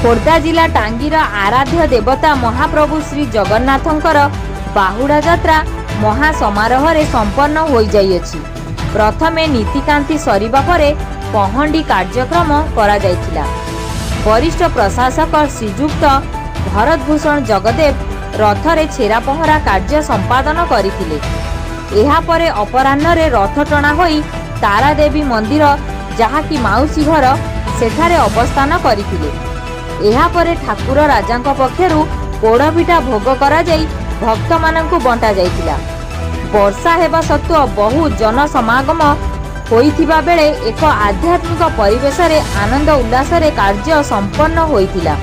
खोर्धा जिला टांगीर आराध्य देवता महाप्रभु श्री जगन्नाथंकर बाहुड़ा यात्रा महासमारोह संपन्न हो जाइछि। प्रथमे नीतिकांति सरिबा परे पहंडी कार्यक्रम करा जायथिला। वरिष्ठ प्रशासक श्रीजुक्त भरतभूषण जगदेव रथरे छेरा पहरा कार्य संपादन करथिले। एहा परे अपराह्न रथ टणा होई तारादेवी मंदिर जहाँकि माउसी घर सेठारे अवस्थान करथिले। एहा परे ठाकुर राजांक पक्षरु पोड़पिठा भोग करा जाई भक्त माननकु बंटा जाइतिला। वर्षा हेबा सत्व बहु जनसमागम होइथिबा बेले एक आध्यात्मिक परिवेश रे आनंद उल्लास रे कार्य संपन्न होइतिला।